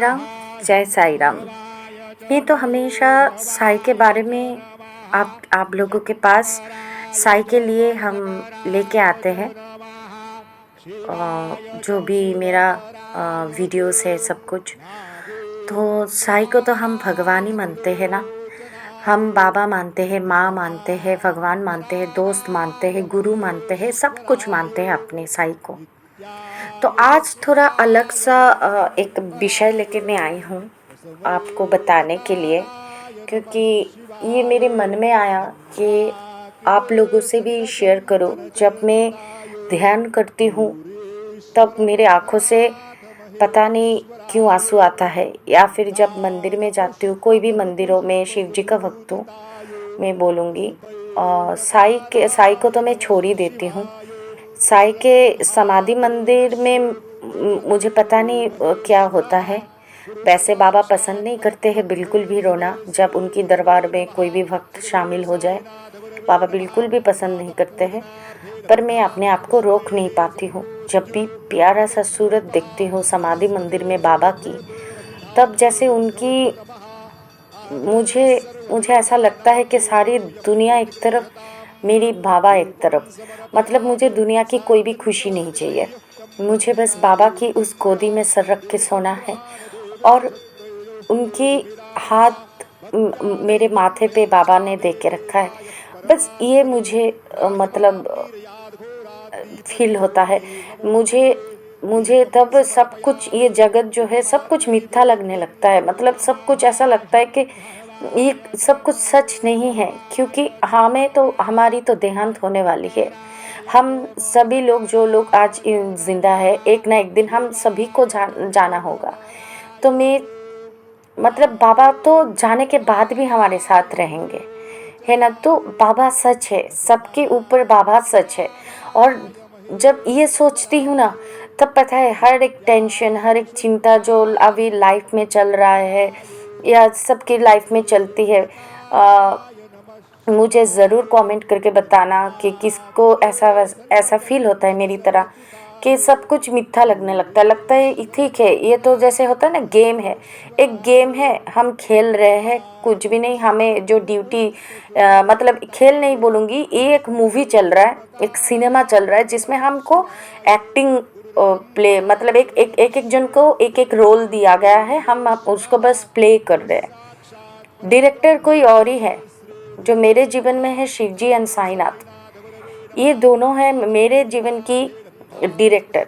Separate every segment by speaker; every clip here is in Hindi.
Speaker 1: राम, जय साई राम। मैं तो हमेशा साई के बारे में आप लोगों के पास साई के लिए हम लेके आते हैं। जो भी मेरा वीडियोस है सब कुछ, तो साई को तो हम भगवान ही मानते हैं ना। हम बाबा मानते हैं, माँ मानते हैं, भगवान मानते हैं, दोस्त मानते हैं, गुरु मानते हैं, सब कुछ मानते हैं अपने साई को। तो आज थोड़ा अलग सा एक विषय लेके मैं आई हूँ आपको बताने के लिए, क्योंकि ये मेरे मन में आया कि आप लोगों से भी शेयर करो। जब मैं ध्यान करती हूँ तब मेरे आँखों से पता नहीं क्यों आंसू आता है, या फिर जब मंदिर में जाती हूँ, कोई भी मंदिरों में शिव जी का भक्त हूँ मैं बोलूँगी। साई को तो मैं छोड़ ही देती हूँ। साई के समाधि मंदिर में मुझे पता नहीं क्या होता है। वैसे बाबा पसंद नहीं करते हैं बिल्कुल भी रोना, जब उनकी दरबार में कोई भी भक्त शामिल हो जाए बाबा बिल्कुल भी पसंद नहीं करते हैं। पर मैं अपने आप को रोक नहीं पाती हूँ। जब भी प्यारा सा सूरत देखती हूँ समाधि मंदिर में बाबा की, तब जैसे उनकी मुझे मुझे ऐसा लगता है कि सारी दुनिया एक तरफ, मेरी बाबा एक तरफ। मतलब मुझे दुनिया की कोई भी खुशी नहीं चाहिए, मुझे बस बाबा की उस गोदी में सर रख के सोना है और उनकी हाथ मेरे माथे पे बाबा ने दे के रखा है। बस ये मुझे मतलब फील होता है। मुझे मुझे तब सब कुछ, ये जगत जो है सब कुछ मिथ्या लगने लगता है। मतलब सब कुछ ऐसा लगता है कि ये सब कुछ सच नहीं है, क्योंकि हमारी तो देहांत होने वाली है। हम सभी लोग, जो लोग आज जिंदा है, एक ना एक दिन हम सभी को जाना होगा। तो मैं मतलब बाबा तो जाने के बाद भी हमारे साथ रहेंगे, है ना। तो बाबा सच है, सबके ऊपर बाबा सच है। और जब ये सोचती हूँ ना, तब पता है हर एक टेंशन, हर एक चिंता जो अभी लाइफ में चल रहा है या सबकी लाइफ में चलती है, मुझे ज़रूर कमेंट करके बताना कि किसको ऐसा फील होता है मेरी तरह, कि सब कुछ मिथ्या लगता है ठीक है। ये तो जैसे होता है ना, गेम है, एक गेम है, हम खेल रहे हैं, कुछ भी नहीं। हमें जो ड्यूटी मतलब खेल नहीं बोलूँगी, ये एक मूवी चल रहा है, एक सिनेमा चल रहा है, जिसमें हमको एक्टिंग प्ले, मतलब एक जन को एक एक रोल दिया गया है, हम उसको बस प्ले कर रहे हैं। डायरेक्टर कोई और ही है। जो मेरे जीवन में है शिवजी एंड साईनाथ, ये दोनों हैं मेरे जीवन की डायरेक्टर।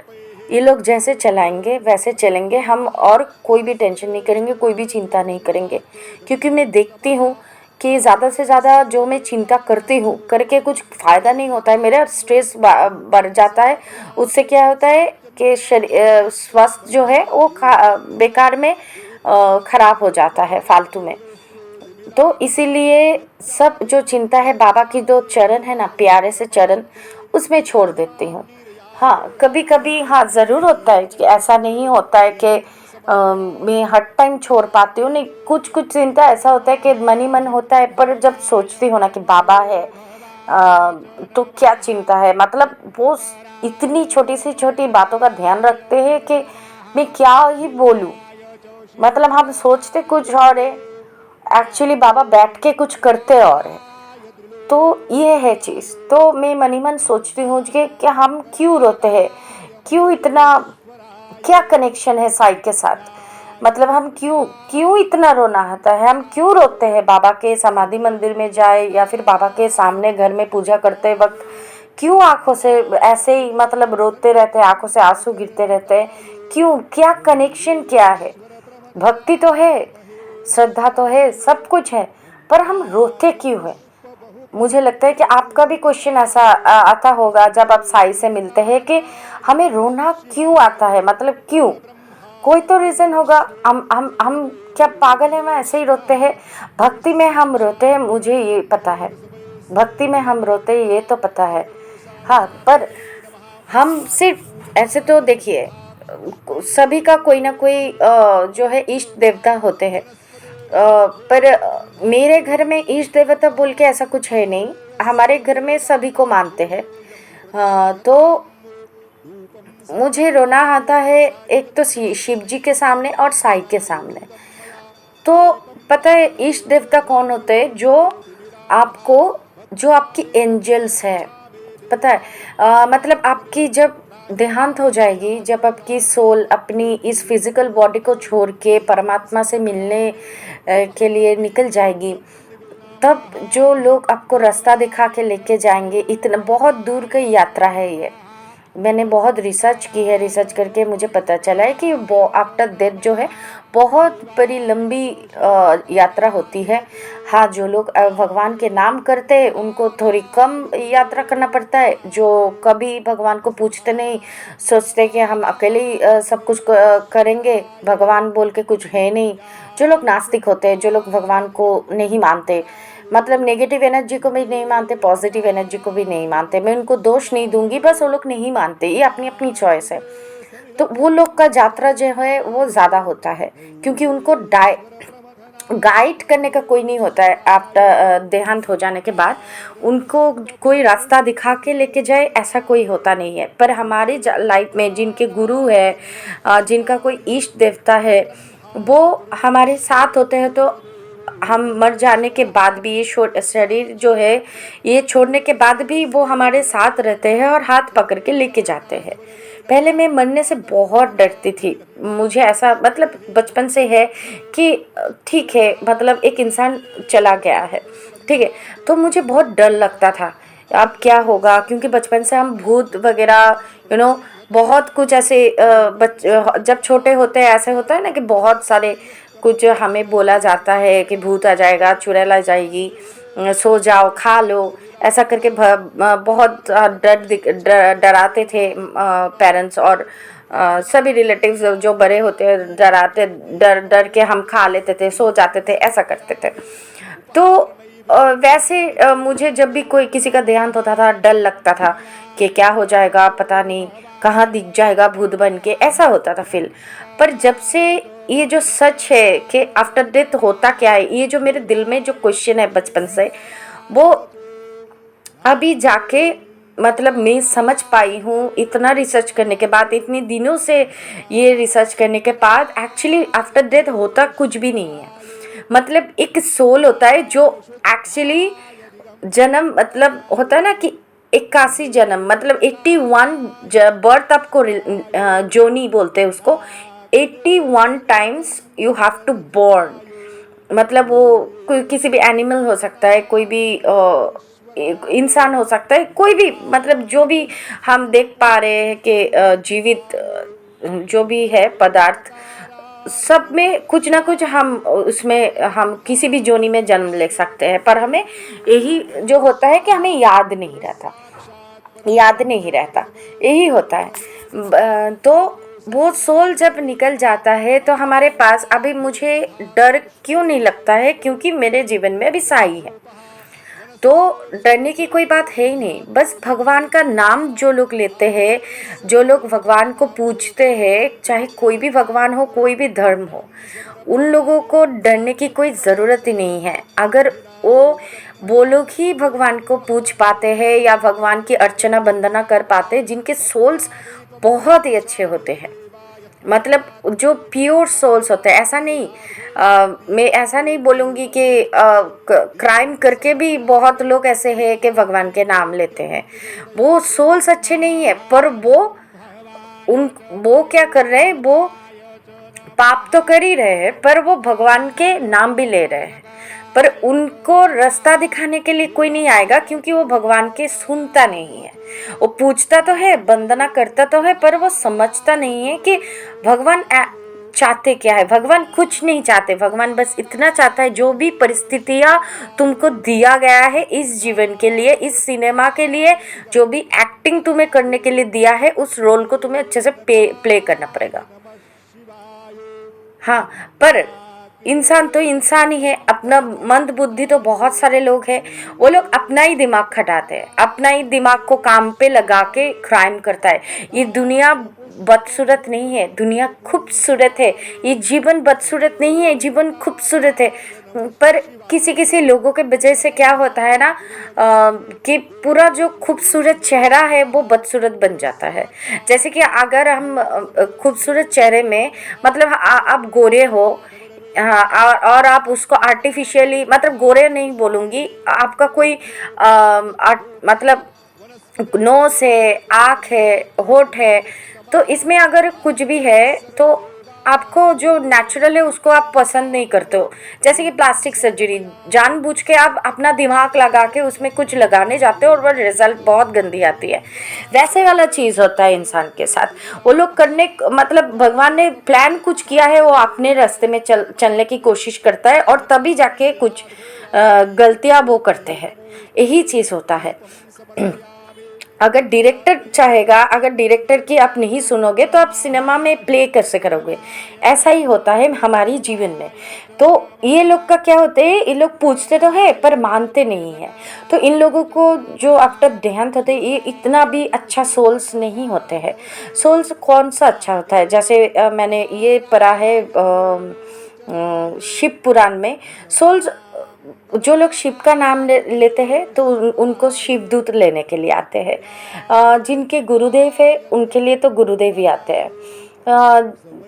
Speaker 1: ये लोग जैसे चलाएंगे वैसे चलेंगे हम, और कोई भी टेंशन नहीं करेंगे, कोई भी चिंता नहीं करेंगे। क्योंकि मैं देखती हूँ कि ज़्यादा से ज़्यादा जो मैं चिंता करती हूँ करके कुछ फ़ायदा नहीं होता है, मेरा स्ट्रेस बढ़ जाता है। उससे क्या होता है कि स्वास्थ्य जो है वो बेकार में ख़राब हो जाता है, फालतू में। तो इसीलिए सब जो चिंता है, बाबा की दो चरण है ना, प्यारे से चरण, उसमें छोड़ देती हूँ। हाँ, कभी कभी हाँ ज़रूर होता है कि ऐसा नहीं होता है कि मैं हर टाइम छोड़ पाती हूँ, नहीं। कुछ कुछ चिंता ऐसा होता है कि मन ही मन होता है, पर जब सोचती हूँ ना कि बाबा है, तो क्या चिंता है। मतलब वो इतनी छोटी सी छोटी बातों का ध्यान रखते हैं कि मैं क्या ही बोलूँ। मतलब हम सोचते कुछ और है, एक्चुअली बाबा बैठ के कुछ करते और है। तो ये है चीज़। तो मैं मन ही मन सोचती हूँ कि हम क्यों रोते हैं, क्यों इतना, क्या कनेक्शन है साई के साथ। मतलब हम क्यों क्यों इतना रोना आता है, हम क्यों रोते हैं बाबा के समाधि मंदिर में जाए या फिर बाबा के सामने घर में पूजा करते वक्त, क्यों आंखों से ऐसे ही मतलब रोते रहते हैं, आंखों से आंसू गिरते रहते हैं, क्यों, क्या कनेक्शन क्या है। भक्ति तो है, श्रद्धा तो है, सब कुछ है, पर हम रोते क्यों है। मुझे लगता है कि आपका भी क्वेश्चन ऐसा आता होगा जब आप साई से मिलते हैं कि हमें रोना क्यों आता है, मतलब क्यों, कोई तो रीज़न होगा। हम क्या पागल है, मैं ऐसे ही रोते हैं। भक्ति में हम रोते हैं, मुझे ये पता है, भक्ति में हम रोते हैं, ये तो पता है। हाँ, पर हम सिर्फ ऐसे तो देखिए, सभी का कोई ना कोई जो है इष्ट देवता होते हैं। पर मेरे घर में इष्ट देवता बोल के ऐसा कुछ है नहीं। हमारे घर में सभी को मानते हैं। तो मुझे रोना आता है एक तो शिव जी के सामने और साईं के सामने। तो पता है इष्ट देवता कौन होते हैं? आपको जो आपकी एंजल्स है, पता है। मतलब आपकी जब देहांत हो जाएगी, जब आपकी सोल अपनी इस फिजिकल बॉडी को छोड़ के परमात्मा से मिलने के लिए निकल जाएगी, तब जो लोग आपको रास्ता दिखा के लेके जाएंगे, इतना बहुत दूर की यात्रा है ये। मैंने बहुत रिसर्च की है, रिसर्च करके मुझे पता चला है कि वो आफ्टर डेथ जो है बहुत बड़ी लंबी यात्रा होती है। हाँ, जो लोग भगवान के नाम करते हैं उनको थोड़ी कम यात्रा करना पड़ता है। जो कभी भगवान को पूछते नहीं, सोचते कि हम अकेले ही सब कुछ करेंगे, भगवान बोल के कुछ है नहीं। जो लोग नास्तिक होते हैं, जो लोग भगवान को नहीं मानते, मतलब नेगेटिव एनर्जी को भी नहीं मानते, पॉजिटिव एनर्जी को भी नहीं मानते, मैं उनको दोष नहीं दूंगी, बस वो लोग नहीं मानते, ये अपनी अपनी चॉइस है। तो वो लोग का यात्रा जो है वो ज़्यादा होता है, क्योंकि उनको गाइड करने का कोई नहीं होता है। आफ्टर देहांत हो जाने के बाद उनको कोई रास्ता दिखा के लेके जाए, ऐसा कोई होता नहीं है। पर हमारी लाइफ में जिनके गुरु है, जिनका कोई इष्ट देवता है, वो हमारे साथ होते हैं। तो हम मर जाने के बाद भी ये शरीर जो है, ये छोड़ने के बाद भी वो हमारे साथ रहते हैं और हाथ पकड़ के लेके जाते हैं। पहले मैं मरने से बहुत डरती थी। मुझे ऐसा मतलब बचपन से है कि ठीक है, मतलब एक इंसान चला गया है, ठीक है, तो मुझे बहुत डर लगता था अब क्या होगा। क्योंकि बचपन से हम भूत वगैरह बहुत कुछ ऐसे जब छोटे होते हैं ऐसे होता है ना कि बहुत सारे कुछ हमें बोला जाता है कि भूत आ जाएगा, चुड़ैल आ जाएगी, सो जाओ, खा लो, ऐसा करके बहुत डराते थे पेरेंट्स और सभी रिलेटिव्स जो बड़े होते हैं, डराते, डर डर के हम खा लेते थे, सो जाते थे, ऐसा करते थे। तो वैसे मुझे जब भी कोई किसी का देहांत होता था, डर लगता था कि क्या हो जाएगा, पता नहीं कहाँ दिख जाएगा भूत बन के, ऐसा होता था फील। पर जब से ये जो सच है कि आफ्टर डेथ होता क्या है, ये जो मेरे दिल में जो क्वेश्चन है बचपन से, वो अभी जाके मतलब मैं समझ पाई हूँ, इतना रिसर्च करने के बाद, इतने दिनों से ये रिसर्च करने के बाद, एक्चुअली आफ्टर डेथ होता कुछ भी नहीं है। मतलब एक सोल होता है जो एक्चुअली जन्म, मतलब होता है ना कि 81 जन्म, मतलब 81 बर्थ आपको जोनी बोलते हैं उसको। 81 times you have to born. मतलब वो कोई किसी भी एनिमल हो सकता है, कोई भी इंसान हो सकता है, कोई भी, मतलब जो भी हम देख पा रहे हैं कि जीवित जो भी है पदार्थ, सब में कुछ ना कुछ हम उसमें हम किसी भी जोनी में जन्म ले सकते हैं। पर हमें यही जो होता है कि हमें याद नहीं रहता, याद नहीं रहता, यही होता है। तो वो सोल जब निकल जाता है तो हमारे पास अभी मुझे डर क्यों नहीं लगता है, क्योंकि मेरे जीवन में अभी साई है। तो डरने की कोई बात है ही नहीं। बस भगवान का नाम जो लोग लेते हैं, जो लोग भगवान को पूजते हैं, चाहे कोई भी भगवान हो, कोई भी धर्म हो, उन लोगों को डरने की कोई ज़रूरत ही नहीं है। अगर वो लोग ही भगवान को पूज पाते हैं या भगवान की अर्चना वंदना कर पाते हैं, जिनके सोल्स बहुत ही अच्छे होते हैं, मतलब जो प्योर सोल्स होते हैं। ऐसा नहीं, मैं ऐसा नहीं बोलूँगी कि क्राइम करके भी बहुत लोग ऐसे हैं कि भगवान के नाम लेते हैं, वो सोल्स अच्छे नहीं है, पर वो क्या कर रहे हैं, वो पाप तो कर ही रहे हैं, पर वो भगवान के नाम भी ले रहे हैं। पर उनको रास्ता दिखाने के लिए कोई नहीं आएगा, क्योंकि वो भगवान के सुनता नहीं है। वो पूछता तो है, वंदना करता तो है, पर वो समझता नहीं है कि भगवान चाहते क्या है। भगवान कुछ नहीं चाहते, भगवान बस इतना चाहता है, जो भी परिस्थितियाँ तुमको दिया गया है इस जीवन के लिए, इस सिनेमा के लिए, जो भी एक्टिंग तुम्हें करने के लिए दिया है, उस रोल को तुम्हें अच्छे से प्ले करना पड़ेगा। हाँ, पर इंसान तो इंसान ही है, अपना मंद बुद्धि तो बहुत सारे लोग हैं, वो लोग अपना ही दिमाग खटाते हैं, अपना ही दिमाग को काम पे लगा के क्राइम करता है। ये दुनिया बदसूरत नहीं है, दुनिया खूबसूरत है। ये जीवन बदसूरत नहीं है, जीवन खूबसूरत है। पर किसी किसी लोगों के वजह से क्या होता है ना, कि पूरा जो खूबसूरत चेहरा है वो बदसूरत बन जाता है। जैसे कि अगर हम खूबसूरत चेहरे में, मतलब आप गोरे हो, हाँ, और आप उसको आर्टिफिशियली, मतलब गोरे नहीं बोलूँगी, आपका कोई मतलब नोस है, आँख है, होठ है, तो इसमें अगर कुछ भी है तो आपको जो नेचुरल है उसको आप पसंद नहीं करते हो। जैसे कि प्लास्टिक सर्जरी, जानबूझ के आप अपना दिमाग लगा के उसमें कुछ लगाने जाते हो और वो रिजल्ट बहुत गंदी आती है। वैसे वाला चीज़ होता है इंसान के साथ। वो लोग मतलब भगवान ने प्लान कुछ किया है, वो अपने रास्ते में चलने की कोशिश करता है और तभी जाके कुछ गलतियाँ वो करते हैं। यही चीज़ होता है। अगर डायरेक्टर चाहेगा, अगर डायरेक्टर की आप नहीं सुनोगे तो आप सिनेमा में प्ले कैसे करोगे? ऐसा ही होता है हमारी जीवन में। तो ये लोग का क्या होता है, ये लोग पूछते तो है पर मानते नहीं है। तो इन लोगों को जो आफ्टर देहांत होते हैं, ये इतना भी अच्छा सोल्स नहीं होते हैं। सोल्स कौन सा अच्छा होता है, जैसे मैंने ये पढ़ा है शिव पुराण में। सोल्स, जो लोग शिव का नाम लेते हैं तो उनको शिवदूत लेने के लिए आते हैं। जिनके गुरुदेव है उनके लिए तो गुरुदेव ही आते हैं।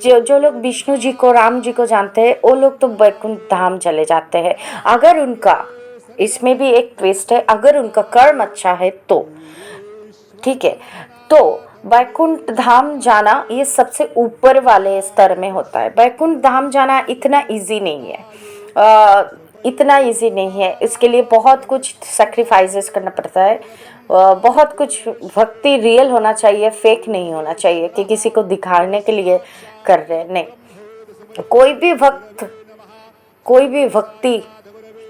Speaker 1: जो जो लोग विष्णु जी को, राम जी को जानते हैं, वो लोग तो वैकुंठ धाम चले जाते हैं। अगर उनका, इसमें भी एक ट्विस्ट है, अगर उनका कर्म अच्छा है तो, ठीक है। तो वैकुंठ धाम जाना ये सबसे ऊपर वाले स्तर में होता है। वैकुंठ धाम जाना इतना इजी नहीं है, इतना इजी नहीं है। इसके लिए बहुत कुछ सेक्रीफाइसेस करना पड़ता है, बहुत कुछ भक्ति रियल होना चाहिए, फेक नहीं होना चाहिए कि किसी को दिखाने के लिए कर रहे हैं। नहीं, कोई भी भक्ति,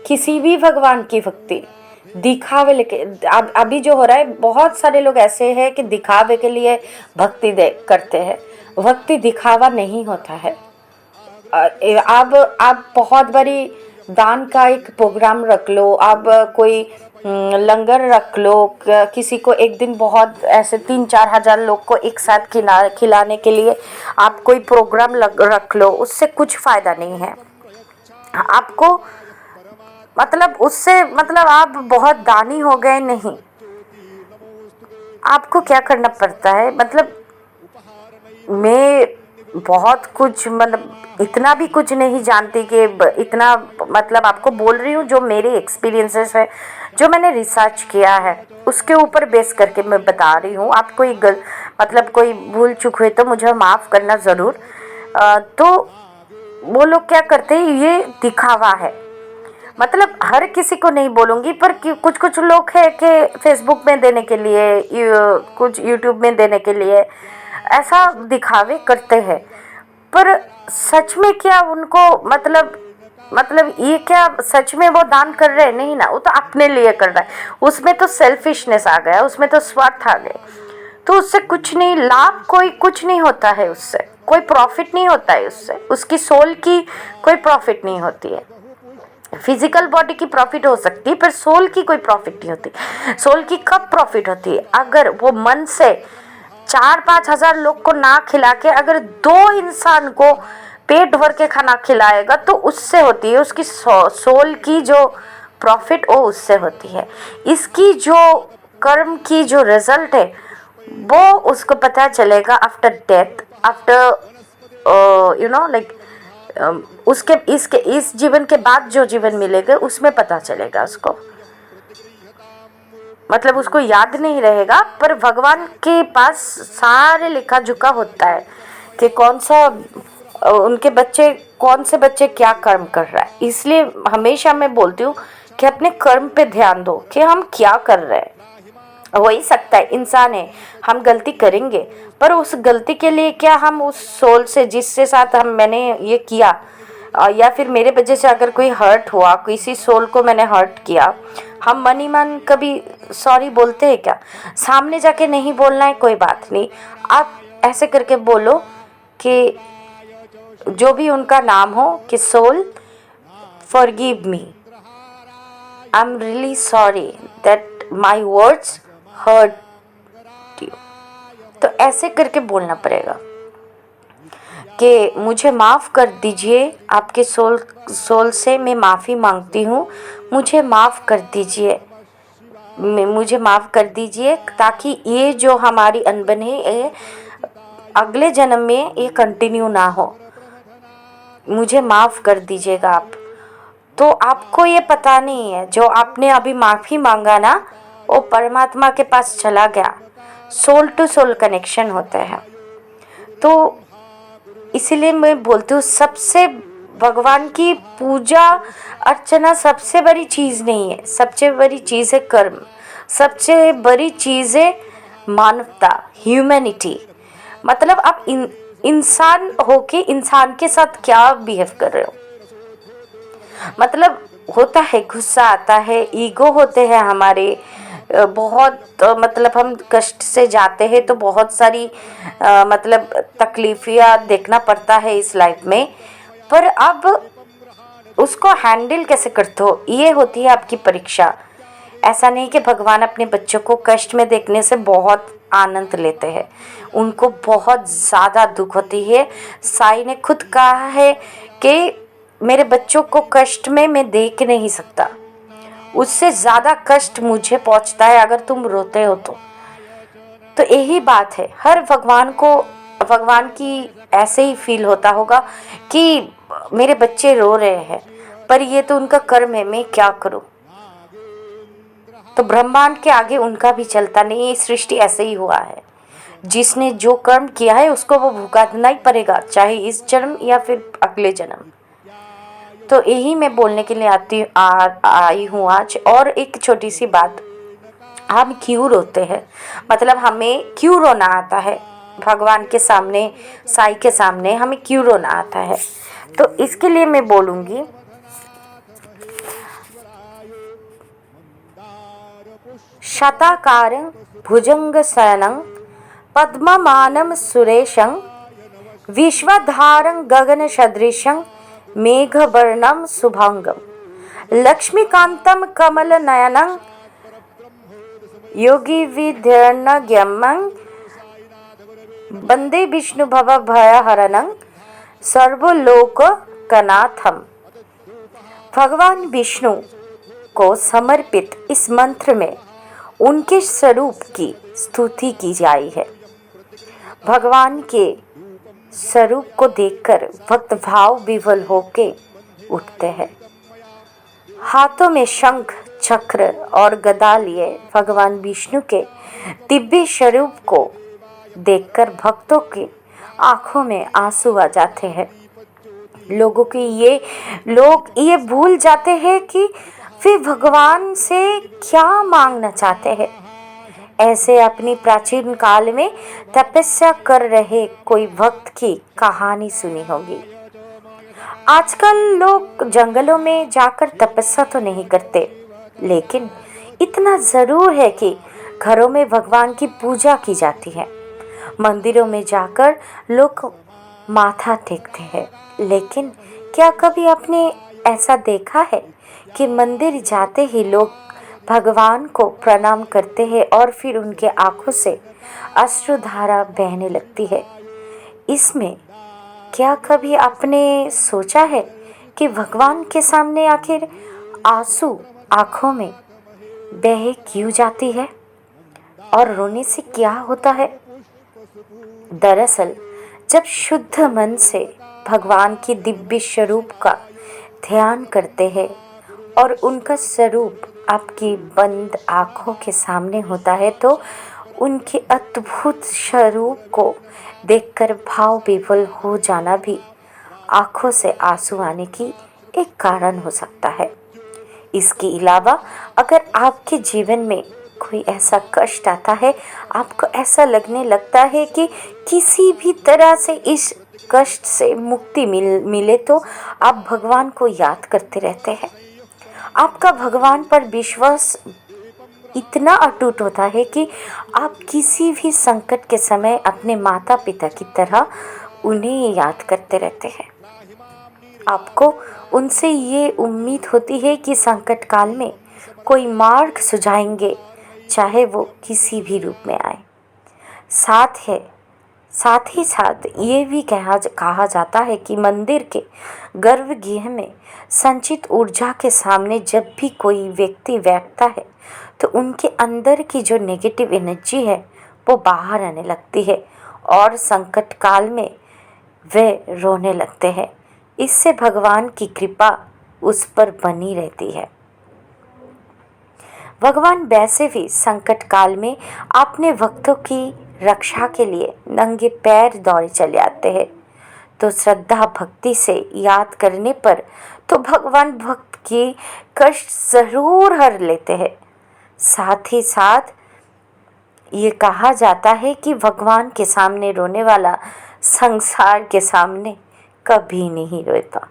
Speaker 1: किसी भी भगवान की भक्ति दिखावे लेके, अभी जो हो रहा है, बहुत सारे लोग ऐसे हैं कि दिखावे के लिए भक्ति दे करते हैं। भक्ति दिखावा नहीं होता है। आप बहुत बड़ी दान का एक प्रोग्राम रख लो, आप कोई लंगर रख लो, किसी को एक दिन बहुत ऐसे 3-4 हज़ार लोग को एक साथ खिलाने के लिए आप कोई प्रोग्राम रख लो, उससे कुछ फ़ायदा नहीं है आपको। मतलब उससे, मतलब आप बहुत दानी हो गए नहीं। आपको क्या करना पड़ता है, मतलब मैं बहुत कुछ, मतलब इतना भी कुछ नहीं जानती कि इतना, मतलब आपको बोल रही हूँ जो मेरे एक्सपीरियंसेस है, जो मैंने रिसर्च किया है उसके ऊपर बेस करके मैं बता रही हूँ। आप कोई मतलब कोई भूल चूक हुई तो मुझे माफ़ करना ज़रूर। तो वो लोग क्या करते हैं, ये दिखावा है। मतलब हर किसी को नहीं बोलूँगी, पर कुछ कुछ लोग हैं कि फेसबुक में देने के लिए, कुछ यूट्यूब में देने के लिए ऐसा दिखावे करते हैं। पर सच में क्या उनको, मतलब ये क्या सच में वो दान कर रहे हैं? नहीं ना, वो तो अपने लिए कर रहा है। उसमें तो सेल्फिशनेस आ गया, उसमें तो स्वार्थ आ गए। तो उससे कुछ नहीं लाभ, कोई कुछ नहीं होता है, उससे कोई प्रॉफिट नहीं होता है, उससे उसकी सोल की कोई प्रॉफिट नहीं होती है। फिजिकल बॉडी की प्रॉफिट हो सकती है पर सोल की कोई प्रॉफिट नहीं होती। सोल की कब प्रॉफिट होती है? अगर वो मन से 4-5 हज़ार लोग को ना खिला के अगर 2 इंसान को पेट भर के खाना खिलाएगा तो उससे होती है उसकी सोल की जो प्रॉफिट, वो उससे होती है। इसकी जो कर्म की जो रिजल्ट है वो उसको पता चलेगा आफ्टर डेथ, आफ्टर लाइक उसके इस जीवन के बाद जो जीवन मिलेगा उसमें पता चलेगा उसको। मतलब उसको याद नहीं रहेगा, पर भगवान के पास सारे लिखा झुका होता है कि कौन सा कौन से बच्चे क्या कर्म कर रहा है। इसलिए हमेशा मैं बोलती हूँ कि अपने कर्म पे ध्यान दो कि हम क्या कर रहे हैं। हो ही सकता है, इंसान है, हम गलती करेंगे, पर उस गलती के लिए क्या हम उस सोल से, जिसके साथ मैंने ये किया, या फिर मेरे वजह से अगर कोई हर्ट हुआ, किसी सोल को मैंने हर्ट किया, हम मन ही मन कभी सॉरी बोलते हैं क्या? सामने जाके नहीं बोलना है, कोई बात नहीं, आप ऐसे करके बोलो कि जो भी उनका नाम हो, कि soul forgive me, I am really sorry that my words hurt you. तो ऐसे करके बोलना पड़ेगा कि मुझे माफ़ कर दीजिए, आपके सोल से मैं माफ़ी मांगती हूँ, मुझे माफ़ कर दीजिए, मुझे माफ़ कर दीजिए, ताकि ये जो हमारी अनबन है ये अगले जन्म में ये कंटिन्यू ना हो, मुझे माफ़ कर दीजिएगा आप। तो आपको ये पता नहीं है, जो आपने अभी माफ़ी मांगा ना, वो परमात्मा के पास चला गया, सोल टू सोल कनेक्शन होता है। तो इसीलिए मैं बोलती हूँ, सबसे भगवान की पूजा अर्चना सबसे बड़ी चीज़ नहीं है, सबसे बड़ी चीज़ है कर्म, सबसे बड़ी चीज़ है मानवता, ह्यूमैनिटी। मतलब आप इंसान होके इंसान के साथ क्या बिहेव कर रहे हो। मतलब होता है, गुस्सा आता है, ईगो होते हैं हमारे, बहुत मतलब हम कष्ट से जाते हैं तो बहुत सारी मतलब तकलीफियाँ देखना पड़ता है इस लाइफ में। पर अब उसको हैंडल कैसे करते हो, ये होती है आपकी परीक्षा। ऐसा नहीं कि भगवान अपने बच्चों को कष्ट में देखने से बहुत आनंद लेते हैं, उनको बहुत ज़्यादा दुख होती है। साईं ने खुद कहा है कि मेरे बच्चों को कष्ट में मैं देख नहीं सकता, उससे ज़्यादा कष्ट मुझे पहुंचता है अगर तुम रोते हो तो यही बात है। हर भगवान की ऐसे ही फील होता होगा कि मेरे बच्चे रो रहे हैं, पर ये तो उनका कर्म है, मैं क्या करूं। तो ब्रह्मांड के आगे उनका भी चलता नहीं, ये सृष्टि ऐसे ही हुआ है। जिसने जो कर्म किया है उसको वो भुगतना ही पड़ेगा, चाहे इस जन्म या फिर अगले जन्म। तो यही मैं बोलने के लिए आई हूँ आज। और एक छोटी सी बात, हम क्यों रोते हैं, मतलब हमें क्यों रोना आता है भगवान के सामने, साईं के सामने हमें क्यों रोना आता है। तो इसके लिए मैं बोलूँगी, शताकारं भुजंगशयनं पद्ममानं सुरेशं विश्वधारं गगनसदृशं मेघवर्णं शुभांगं लक्ष्मीकान्तं कमलनयनं योगिविद्यर्णगम्यं वन्दे विष्णुभवभयहरणं सर्वलोकनाथं। भगवान विष्णु को समर्पित इस मंत्र में उनके स्वरूप की स्तुति की जाई है। भगवान के स्वरूप को देखकर भक्त भाव विवल होके उठते हैं। हाथों में शंख चक्र और गदा लिए भगवान विष्णु के दिव्य स्वरूप को देखकर भक्तों की आंखों में आंसू आ जाते हैं। लोग ये भूल जाते हैं कि वे भगवान से क्या मांगना चाहते हैं। ऐसे अपनी प्राचीन काल में तपस्या कर रहे कोई भक्त की कहानी सुनी होगी। आजकल लोग जंगलों में जाकर तपस्या तो नहीं करते, लेकिन इतना ज़रूर है कि घरों में भगवान की पूजा की जाती है। मंदिरों में जाकर लोग माथा टेकते हैं, लेकिन क्या कभी आपने ऐसा देखा है कि मंदिर जाते ही लोग भगवान को प्रणाम करते हैं और फिर उनके आंखों से अश्रुधारा बहने लगती है। इसमें क्या कभी आपने सोचा है कि भगवान के सामने आखिर आंसू आंखों में बह क्यों जाती है और रोने से क्या होता है? दरअसल जब शुद्ध मन से भगवान की दिव्य स्वरूप का ध्यान करते हैं और उनका स्वरूप आपकी बंद आँखों के सामने होता है, तो उनके अद्भुत स्वरूप को देखकर भाव विभोर हो जाना भी आँखों से आंसू आने की एक कारण हो सकता है। इसके अलावा अगर आपके जीवन में कोई ऐसा कष्ट आता है, आपको ऐसा लगने लगता है कि किसी भी तरह से इस कष्ट से मुक्ति मिले, तो आप भगवान को याद करते रहते हैं। आपका भगवान पर विश्वास इतना अटूट होता है कि आप किसी भी संकट के समय अपने माता पिता की तरह उन्हें याद करते रहते हैं। आपको उनसे ये उम्मीद होती है कि संकट काल में कोई मार्ग सुझाएंगे, चाहे वो किसी भी रूप में आए। साथ है साथ ही साथ ये भी कहा जाता है कि मंदिर के गर्भगृह में संचित ऊर्जा के सामने जब भी कोई व्यक्ति बैठता है तो उनके अंदर की जो नेगेटिव एनर्जी है वो बाहर आने लगती है और संकट काल में वे रोने लगते हैं। इससे भगवान की कृपा उस पर बनी रहती है। भगवान वैसे भी संकट काल में अपने भक्तों की रक्षा के लिए नंगे पैर दौड़े चले आते हैं। तो श्रद्धा भक्ति से याद करने पर तो भगवान भक्त की कष्ट जरूर हर लेते हैं। साथ ही साथ ये कहा जाता है कि भगवान के सामने रोने वाला संसार के सामने कभी नहीं रोता।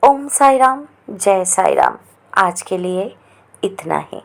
Speaker 1: ओम साई राम, जय साई राम। आज के लिए इतना ही।